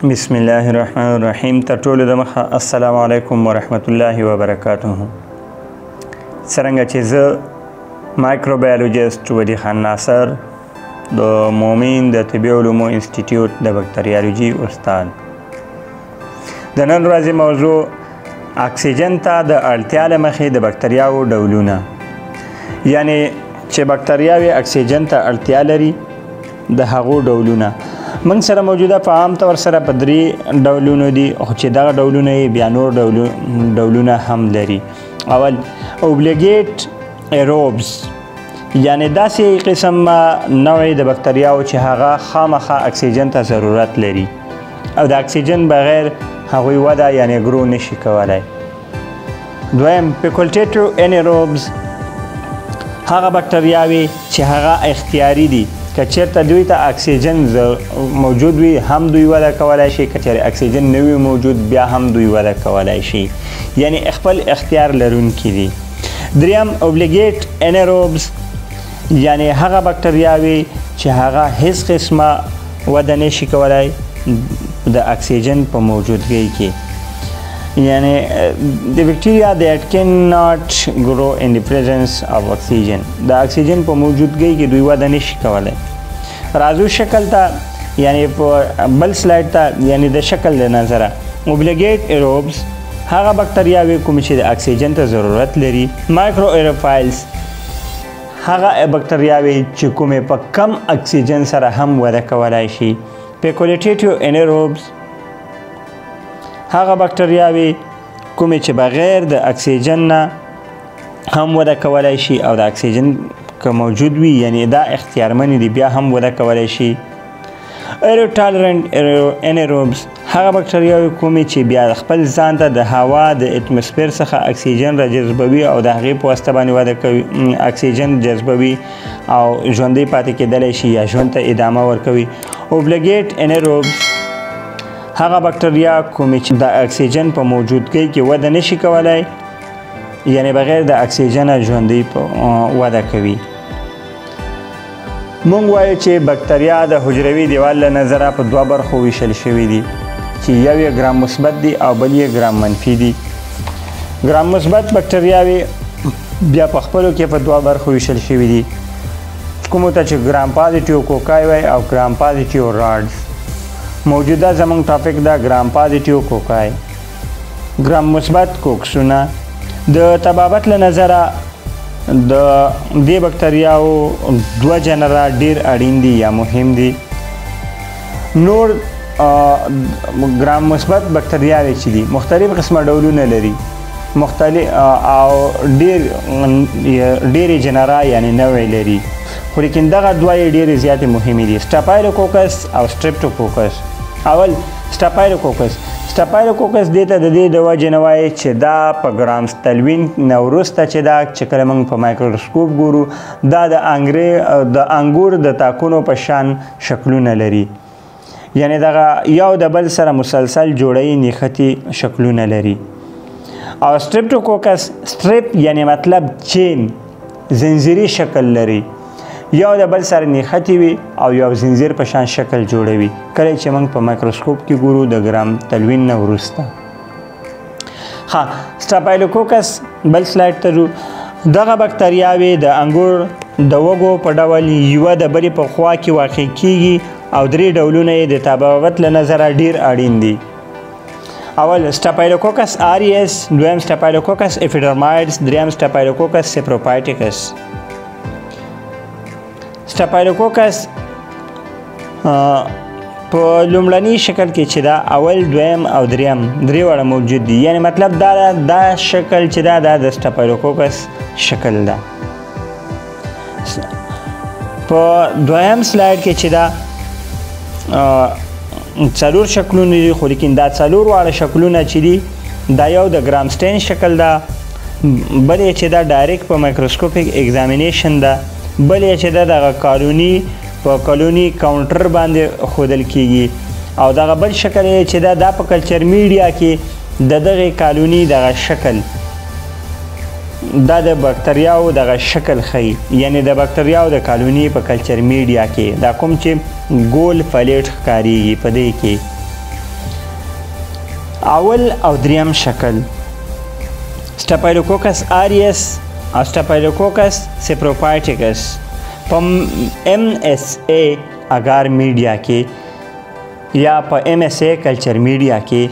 بسم الله الرحمن الرحیم. تر ټولو د مخه السلام علیکم ورحمت الله وبرکاته. څرنګه چې زه مایکروبیالوجست ولی خان ناصر د مومن د طبي علومو انستیتوت د باکتریالوژي استاد. د نن ورځې موضوع اکسیجن ته د اړتیا له مخې د باکتریاو ډولونه، یعنی چې باکتریاوې اکسیجن ته اړتیا لري د هغو ډولونه. موږ سره موجوده په عام طور سره په درې ډولونو دي، خو چې دغه ډولونه یې بیا نور ډولونه هم لري. اول اوبلیګیټ ایروبز، یعنی داسې قسم نوع د باکتریاو چې هغه خامخا اکسیجن ته ضرورت لري او د اکسیجن بغیر هغوی وده یعنی ګرو نشي کولی. دویم فیکولټیټیو انیروبز، هغه باکتریاوې چې هغه اختیاري دي، که چېرته دوی ته اکسیجن موجود وي هم دوی وده کولی شي، که چېرې اکسیجن نه وي موجود بیا هم دوی وده کولی شي، یعنی خپل اختیار لرونکي دي. دریم اوبلیګیټ انیروبز، یعنی هغه باکتریاوې چې هغه هیڅ قسمه وده نشي کولی د اکسیجن په موجودګۍ کې، یعنی the bacteria that cannot grow in the presence of oxygen. د اکسیجن په موجودګۍ کې دوی وده نشي کولی. راځو شکل ته، یعنی په بل سلایډ ته، یعنی د شکل له نظره اوبلیګیټ ایروبز هغه باکتریاوې کومې چې د اکسیجن ته ضرورت لري. مایکرو ایروفایلز هغه باکتریاوې چې کومې په کم اکسیجن سره هم وده کولی شي. فیکولټیټیو انیروبز هغه باکتریاوې کومې چې بغیر د اکسیجن نه هم وده کولی شي او د اکسیجن که موجود وي یعنی دا اختیارمنې دي بیا هم وده کولی شي. ایروټالرنټ انیروبز هغه باکتریاوې کومې چې بیا خپل ځان ته د هوا د اتموسفیر څخه اکسیجن را جذبوي او د هغې په واسطه باندې وده کوي، اکسیجن جذبوي او ژوندی پاتې کېدلی شي یا ژوند ته ادامه ورکوي. اوبلیګیټ انیروبز هغه باکتریا کومې چې د اکسیجن په موجودګۍ کې وده نشي کولی، یعنی بغیر د اکسیجنه ژوندی وده کوي. موږ وایو چې باکتریا د حجروي دیوال له نظره په دوه برخو ویشل شوي دي، چې یو یې ګرام مثبت دي او بل یې ګرام منفي دي. ګرام مثبت باکتریاوې بیا په خپلو کې په دوه برخو ویشل شوي دي، کومو ته چې ګرام پازیټیو کوکای وایي او ګرام پازیټیو راډز. موجوده زمونږ ټاپک ده ګرام پازیټیو کوکای. ګرام مثبت کوکسونه د طبابت له نظره د دې باکتریاو دوه جنره ډیر اړین دي یا مهم دي. نور ګرام مثبت باکتریاوې چې دي مختلف قسمه ډولونه لري، مختلف او ډیرې جنره یعنی نوع لري، خو لیکن دغه دوه یې ډېرې زیاتې مهمې دي، سټاپایلوکوکس او سټریپټوکوکس. اول سټاپایلوکوکس. سټاپایلوکوکس دې ته د دې د وجې نه وایي چې دا په ګرام تلوین نه وروسته چې دا چې کله موږ په مایکروسکوپ ګورو دا د انګور د تاکونو په شان شکلونه لري، یعنی دغه یو د بل سره مسلسل جوړی نښتي شکلونه لري. او سټریپټوکوکس، سټریپ یعنی مطلب چین، زنځیري شکل لري، یو د بل سره نښتي وي او یو زنځیر په شان شکل جوړوي کله چې موږ په مایکروسکوپ کې ګورو د ګرام تلوین نه وروسته. سټاپایلوکوکس بل سلایډ ته ځو. دغه باکتریاوې د انګور د وږو په ډول یوه د بلې په خوا کې واقع کیږي او درې ډولونه یې د طبابت له نظره ډیر اړین دي. اول سټاپایلوکوکس آریس، دویم سټاپایلوکوکس اپیډرمایډس، دریم سټاپایلوکوکس سیپروپایټیکس. سټاپایلوکوکس په لومړني شکل کې چې دا اول، دویم او دریم درې واړه موجود دي، یعنی مطلب دا شکل چې دا د سټاپایلوکوکس شکل ده. په دویم سلایډ کې چې دا څلور شکلونه دي، خو لیکن دا څلور واړه شکلونه چې دي دا یو د ګرام سټین شکل ده، بل یې چې دا ډایرکټ په مایکروسکوپیک ایگزامینیشن ده، بل یې چې دا دغه کالوني په کالوني کاونټر باندې ښودل کیږي، او دغه بل شکل یې چې دا په کلچر میډیا کې د دغې کالوني دغه شکل دا د باکتریاو دغه شکل ښیي، یعنی د باکتریاو د کالوني په کلچر میډیا کې دا کوم چې ګول فلیټ ښکاریږي په دې کې اول او دریم شکل سټافایلوکوکس آریس او سټافایلوکوکس سپروفایټیکس په MSA اګار میډیا کې یا په MSA کلچر میډیا کې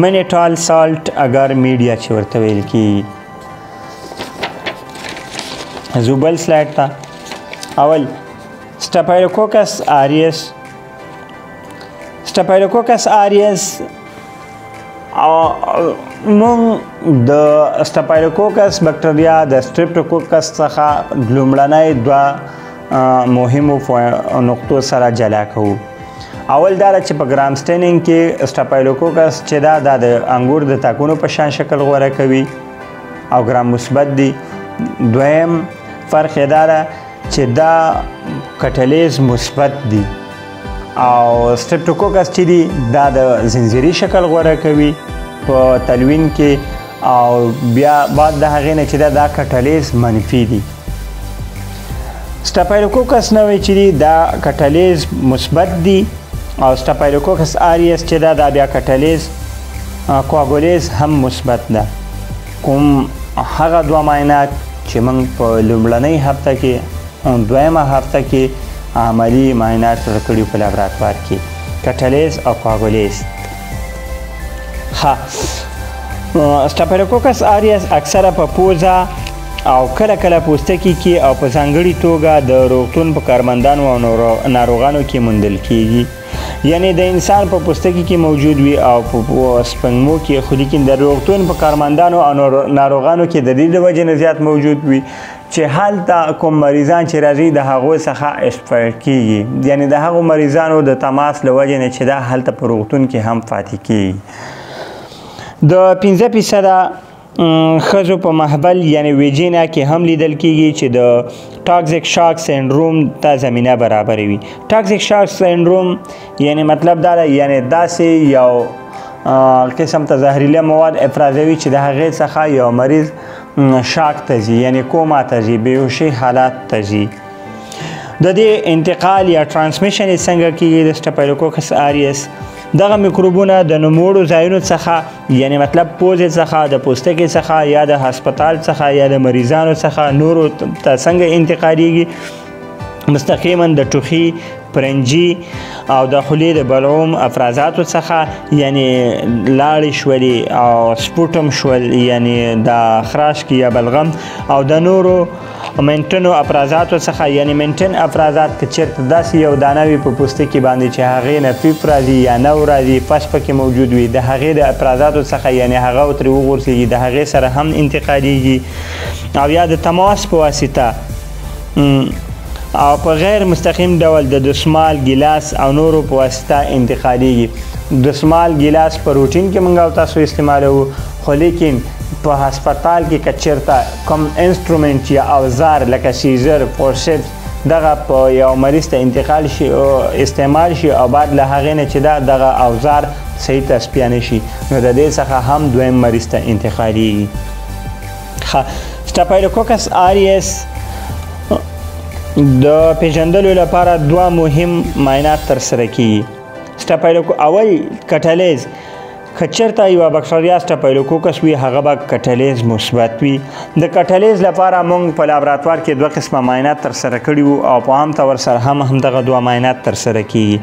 منیټال سالټ اګار میډیا چې ورته ویل کېږي. زه بل سلایډ ته اول سټافایلوکوکس آریس مونږ د سټافایلوکوکس بکټریا د سټریپټوکوکس څخه لومړنۍ دوه مهمو نقطو سره جلا کوو. اول دا چې په ګرام سټینینګ کې سټافایلوکوکس چې دا د انګور د تاکونو په شان شکل غوره کوي او ګرام مثبت دی. دویم فرق یې دا ده چې دا کټلیز مثبت دی او سټریپټوکوکس چې دی دا د زنځیري شکل غوره کوي په تلوین کې او بیا بعد د هغې نه چې دا کټلیز منفي دی. سټافایلوکوکس نوعی چې دی دا کټلیز مثبت دی او سټافایلوکوکس آریس چې دا بیا کټلیز کوآګولیز هم مثبت ده. کوم هغه دوه معاینات چې موږ په لومړنۍ هفته کې او دویمه هفته کې عملی معاینات ورکړي په لابراتوار کې کټلیز او کوآګولیز. سټافایلوکوکس آریس اکثره په پوزه او کله کله پوستکي کې او په ځانګړي توګه د روغتون په کارمندانو او ناروغانو کې موندل کیږي. یعنی د انسان په پوستکي کې موجود وي او په سپنګمو کې، خو لیکن د روغتون په کارمندانو او ناروغانو کې د دې د وجې نه زیات موجود وي چې هلته کوم مریضان چې راځي د هغو څخه استفاده کیږي. یعنی د هغو مریضانو د تماس له وجې نه چې دا هلته په روغتون کې هم پاتې کیږي. د 15% ښځو په محبل یعنی ویجینا کې هم لیدل کیږي چې د ټاکسیک شاک سینډروم ته زمینه برابروي. ټاکسیک شاک سینډروم یعنی مطلب دا ده یعنی داسې یو قسم ته زهریله مواد افرازوي چې د هغې څخه یو مریض شاک ته ځي یعنی کوما ته ځي، بېهوشي حالات ته ځي. د دې انتقال یا ترانسمیشن یې څنګه کیږي د سټافایلوکوکس آریس؟ دغه میکروبونه د نوموړو ځایونو څخه یعنی مطلب پوزې څخه، د پوستکي څخه یا د هسپتال څخه یا د مریضانو څخه نورو ته څنګه انتقالیږي؟ مستقیما د ټوخي، پرنجي او د خولې د بلعوم افرازاتو څخه یعنی لاړې شولې او سپوټم شول یعنی د خراشکي یا بلغم او د نورو منټنو افرازاتو څخه یعنی منټن افرازات که چېرته داسې یو دانه وي په پوستکي باندې چې هغې نه پیپ راځي یا نو راځي، پس پکې موجود وي، د هغې د افرازاتو څخه یعنی هغه ترې وغورځېږي، د هغې سره هم انتقالیږي. او یا د تماس په واسطه او په غیر مستقیم ډول د دسمال، ګیلاس او نورو په واسطه انتقالیږي. دسمال، ګیلاس په روټین کې موږ او تاسو استعمالوو، خو لیکن په هسپتال کې که چېرته کوم انسټرومنټ یا اوزار لکه سیزر، فورسپس دغه په یو مریض ته انتقال شي او استعمال شي او بعد له هغې نه چې دغه اوزار صحیح تصفیه نه شي نو د دې څخه هم دویم مریض ته انتقالیږي. سټافایلوکوکس آریس د پیژندلو لپاره دوه مهم معاینات ترسره کیږي. اول کټلیز، که چېرته یوه بکټریا سټافایلوکوکس وي هغه به کټلیز مثبت وي. د کټلیز لپاره موږ په لابراتوار کې دوه قسمه معاینات ترسره کړي وو او په عام طور سره همدغه دوه معاینات ترسره کیږي.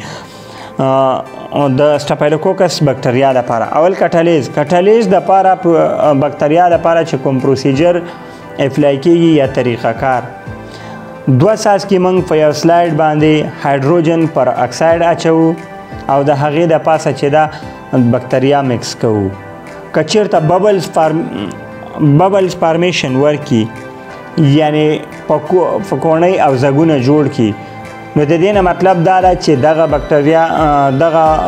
د سټافایلوکوکس بکټریا لپاره اول کټلیز لپاره بکټریا لپاره چې کوم پروسیجر اپلای کیږي یا طریقه کار، دوه ساز کې موږ په یو سلایډ باندې هایدروجن پر اکساید اچوو او د هغې د پاسه چې دا بکټریا مکس کوو. که چېرته ببلز فارمیشن ورکي یعنی فکوڼۍ او زګونه جوړ کړي نو د دې نه مطلب دا ده چې دغه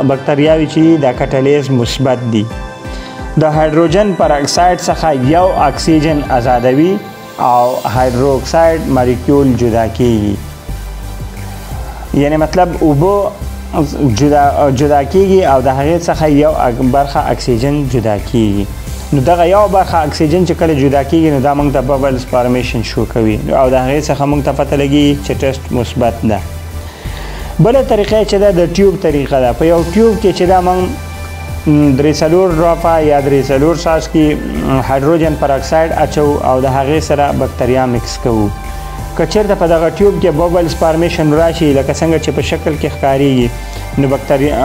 بکټریاوې چې د کټلیز مثبت دي. د هایدروجن پر اکساید څخه یو اکسیجن آزادوي او هایدروکساید مالیکول جدا کیږي. یعنی مطلب اوبه جدا کیږي او د هغې څخه یو برخه اکسیجن جدا کیږي. نو دغه یو برخه اکسیجن چې کله جدا کیږي نو دا موږ ته ببلز فارمیشن شو کوي او د هغې څخه موږ ته پته لګي چې ټیسټ مثبت ده. بله طریقه چې ده د ټیوب طریقه ده. په یو ټیوب کې چې دا موږ درې څلور ډراپه یا درې څلور څاڅکي هایدروجن پر اکساید اچو او د هغې سره بکتریا مکس کوو. که چېرته په دغه ټیوب کې ببلز فارمیشن راشي لکه څنګه چې په شکل کې ښکارېږي نو بکتریا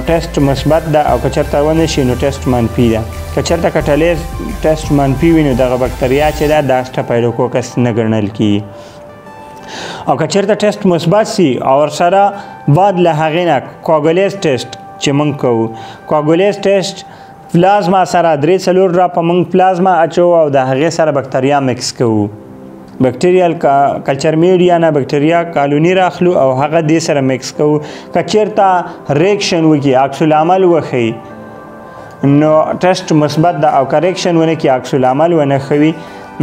ټیسټ مثبت ده او که چېرته ونه شي نو ټیسټ منفي ده. که چېرته کټلیز ټیسټ منفي وي نو دغه بکتریا چې ده دا سټاپایلوکوکس نه ګڼل کېږي. او که چېرته ټیسټ مثبت سي او ورسره بعد له هغې نه کوګولیز ټیسټ چې موږ کوو کوګولیز ټیسټ پلازما سره درې څلور ډراپه موږ پلازما اچوو او د هغې سره بکتریا مکس کوو. بکټریال کلچر میډیا نه بکټریا کالوني راخلو او هغه دې سره مکس کوو. که چېرته ریکشن وکړي عکس العمل وښیي نو ټیسټ مثبت ده او که ریکشن ونه کړي عکس العمل ونه ښوي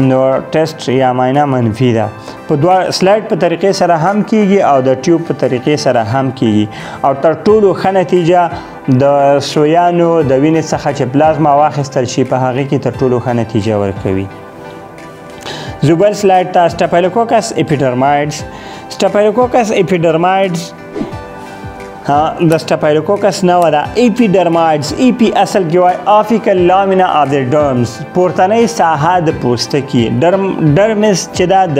نو ټیسټ یا معاینه منفي ده. په دوه سلایډ په طریقې سره هم کیږي او د ټیوب په طریقې سره هم کیږي او تر ټولو ښه نتیجه د سویانو د وینې څخه چې پلازما واخیستل شي په هغې کې تر ټولو ښه نتیجه ورکوي. زه بل سلایډ ته سټاپایلوکوکس اپیډرمایډز. سټاپایلوکوکس اپیډرمایډز د سټاپایلوکوکس نوعه ده. اپیډرمایډز اپی اصل کې وایي افیکل لامنا اف د ډرمز پورتنۍ ساحه د پوستکي. ډرمس چې ده د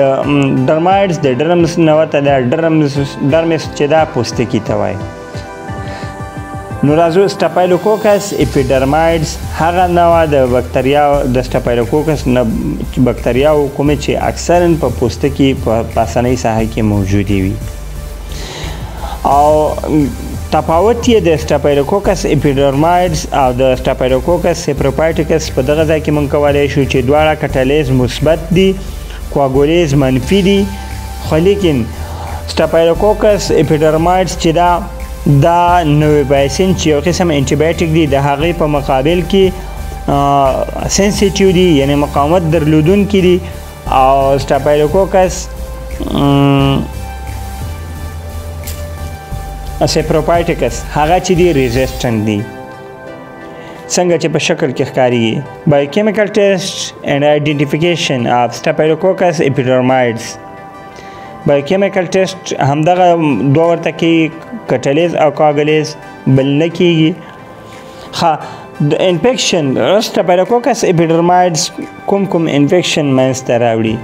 ډرمایډز د ډرمس نوعه ته ده. ډرمس چې ده پوستکي ته وایي. نو راځو سټاپایلوکوکس اپیډرمایډز هغه نوعه د بکتریا د سټاپایلوکوکس بکتریاو کومې چې اکثرا په پوستکي په پاسنۍ ساحه کې موجودې وي. او تفاوت یې د سټاپایلوکوکس اپیډرمایډز او د سټاپایلوکوکس سیپروپایټیکس په دغه ځای کې موږ کولی شو چې دواړه کټلیز مثبت دي کوګولیز منفي دي خو لیکن سټاپایلوکوکس اپیډرمایډز چې دا نویبایسین چې یو قسم انټیبایوټیک دی د هغې په مقابل کې سنسیټیو دي یعنی مقاومت درلودونکي دي او سټاپایلوکوکس سیپروپایټیکس هغه چې دی ریزسټنټ دي څنګه چې په شکل کې ښکارېږي. بایوکیمیکل ټیسټ اینډ آیډنټیفیکیشن آف سټاپایلوکوکس اپیډرمایډز. بایوکیمیکل ټیسټ همدغه دوه ورته کوي کټلیز او کاګلیز بل نه کیږي. ښه د انفیکشن سټاپایلوکوکس اپیډرمایډز کوم انفیکشن منځته راوړي.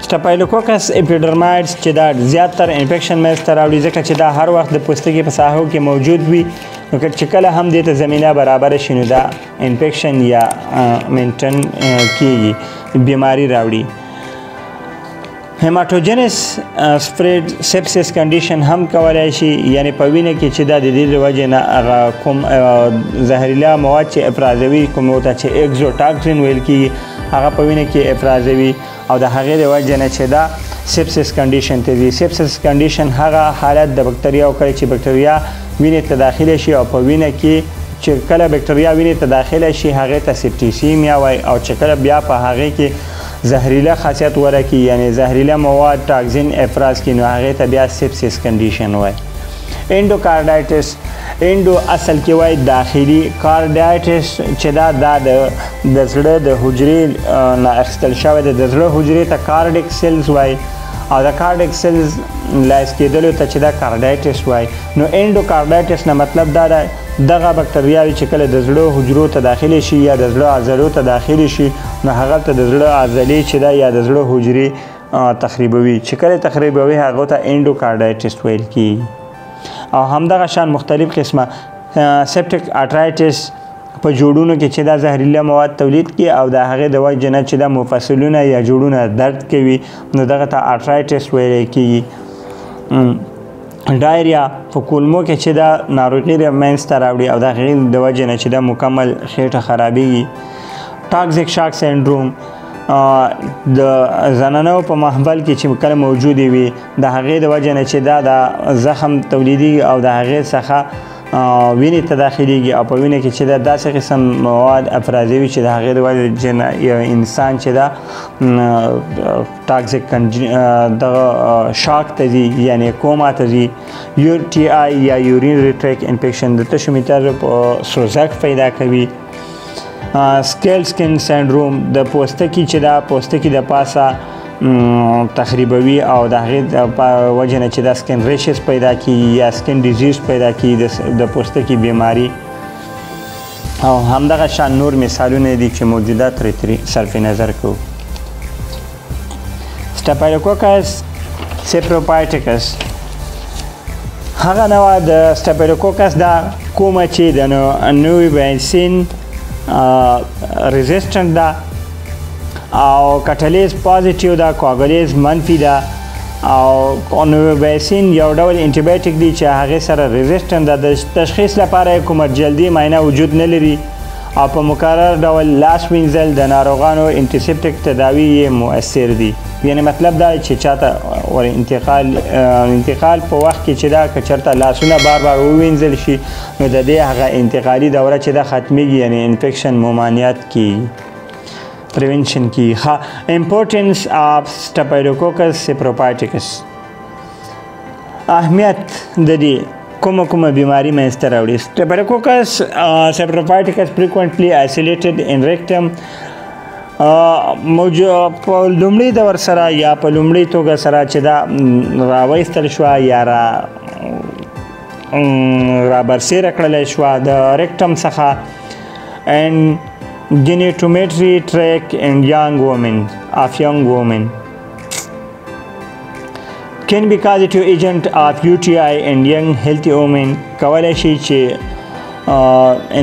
سټاپایلوکوکس اپیډرمایډز چې دا زیاتره انفیکشن منځته راوړي ځکه چې دا هر وخت د پوستکي په ساحو کې موجود وي نو چې کله هم دې ته زمینه برابره شي نو دا انفیکشن یا مینټن کیږي بیماری راوړي. هیماټوجنس سپریډ سپسس کنډیشن هم کولی شي یعنی په وینه کې چې دا د دې د وجې نه هغه کوم زهریلا مواد چې افرازوي کومو ته چې اکزوټاکسین ویل کېږي هغه په وینه کې افرازوي او د هغې د وجې نه چې دا سپسس کنډیشن ته ځي. سپسس کنډیشن هغه حالت د بکتریا کله چې بکتریا وینې ته داخله شي او په وینه کې چې کله بکتریا وینې ته داخله شي هغې ته سپټیسیمیا وایي او چې کله بیا په هغې کې زهریله خاصیت ورکړي یعنی زهریله مواد ټاکزین افراز کړي نو هغې ته بیا سپسس کنډیشن وایي. انډوکارډایټس انډو اصل کې وایي داخلي کارډایټس چې دا د زړه د حجرې نه اخیستل شوی دی د زړه حجرې ته کارډیک سیلز وایي او د کارډیک سیلز لایس کېدلو ته چې دا کارډایټس وایي. نو انډوکارډایټس نه مطلب دا دی دغه بکتریاوې چې کله د زړه حجرو ته داخلي شي یا د زړه عضلو ته داخلي شي نو هغه ته د زړه عضلې چې ده یا د زړه حجرې تخریبوي چې کله تخریبوي هغو ته انډوکارډایټس ویل کېږي. او همدغه شان مختلف قسمه سپټیک اټرایټس په جوړونو کې چې دا زهریله مواد تولید کړي او د هغې د وجې نه چې دا مفصلونه یا جوړونه درد کوي نو دغه ته اټرایټس ویلی کېږي. ډایریا په کولمو کې چې دا ناروغي منځته راوړي او د هغې د وجې نه چې دا مکمل خېټه خرابېږي. ټاکزیک شاک سینډروم د زنانو په محبل کې چې کله موجودې وي د هغې د وجې نه چې دا د زخم تولیدېږي او د هغې څخه وینې ته داخلېږي او په وینه کې چې دا داسې قسم مواد افرازوي چې د هغې د وجې نه یو انسان چې دا ټاکزیک دغه شاک ته ځي یعنې کوما ته ځي. یو ټي آی یا یورینري ټریک انفیکشن د تشو میټر په سوزک پیدا کوي. سکیل سکن سینډروم د پوستکي چې دا پوستکي د پاسه تخریبوي او د هغې په وجه نه چې دا سکن ریشز پیدا کیږي یا سکن ډیزیز پیدا کیږي د پوستکي بیماري او همدغه شان نور مثالونه دي چې موجوده ترې صرف نظر کوو. سټاپایلوکوکس سیپروپایټیکس هغه نوع د سټاپایلوکوکس دا کومه چې د نوویبایسین ریزسټنټ ده او کټلیز پازیټیو ده، کوګولیز منفي ده او نوویبایسین یو ډول انټیبیوټیک دی چې هغې سره ریزسټنټ ده. د تشخیص لپاره کومه جلدي معاینه وجود نه لري او په مکرر ډول لاس وینځل د ناروغانو انټیسپټیک تداوی یې مؤثر دي. یعنی مطلب دا چې چاته ور انتقال په وخت کې چې دا که چېرته لاسونه بار بار ووینځل شي نو د دې هغه انتقالي دوره چې دا ختمیږي، یعنی انفیکشن ممانعت کیږي، پریونشن کیږي. امپورټنس آف سټاپایلوکوکس سیپروپایټیکس، اهمیت د دې کومه بیماری منځته راوړي. سټاپایلوکوکس سیپروپایټیکس frequently isolated in rectum په لومړي دور سره یا په لومړي توګه سره چې دا راویستل شوه یا رابرسیره کړلی شوه د ریکټم څخه and genitometry tract in young women can be causative agent of UTI in young healthy women. کولای شي چې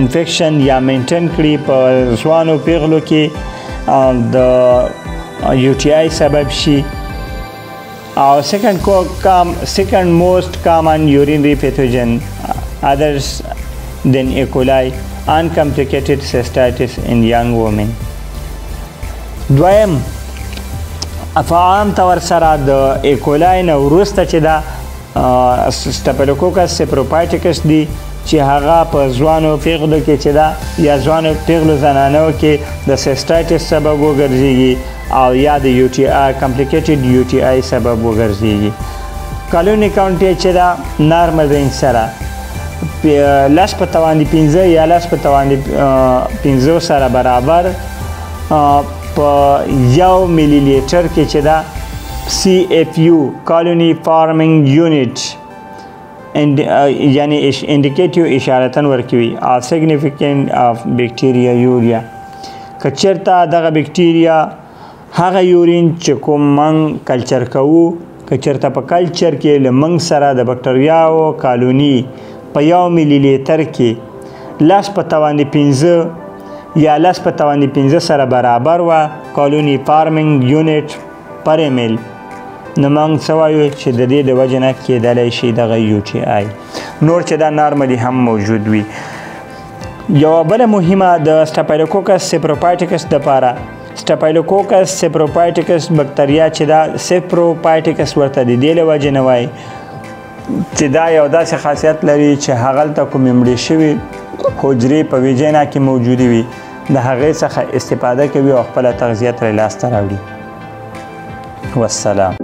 انفیکشن یا مینټین کړي په ځوانو پیغلو کې د UTI سبب شي. او second most common urinary pathogen others than E. coli uncomplicated cystitis in young women. دویم په عام طور سره د ایکولای نه وروسته چې دا سټاپایلوکوکس سیپروپایټیکس دی چې هغه په ځوانو پیغلو کې چې دا یا ځوانو پیغلو زنانو کې د سیسټایټس سبب وګرځېږي او یا د UTI کمپلیکیټډ UTI سبب وګرځېږي. کالوني کاونټي چې دا نارمل رینج سره لاس په توان 15 یا لاس په توان 15 سره برابر په یو میلی لیټر کې چې دا CFU کالوني فارمینګ یونټ یعنی انډیکیټیو اشارتن ورکوي او سیګنیفیکنټ اف بکټیریا یوریا. که چېرته دغه بکټیریا هغه یورین چې کوم موږ کلچر کوو که چېرته په کلچر کې له موږ سره د بکټریاو کالوني په یو میلی لیټر کې لاس په توان 15 یا لاس په توان 15 سره برابر وه کالوني فارمینګ یونټ پر امیل نو موږ څه وایو چې د دې د وجې نه کیدلی شي دغه UTI. نور چې دا نارملي هم موجود وي. یوه بله مهمه د سټاپایلوکوکس سیپروپایټیکس دپاره سټاپایلوکوکس سیپروپایټیکس بکتریا چې دا سیپروپایټیکس ورته د دې له وجې نه وایي چې دا یو داسې خاصیت لري چې هغلته کومې مړې شوي حجرې په ویجینا کې موجودې وي د هغې څخه استفاده کوي او خپله تغذیه ترې لاسته راوړي. والسلام.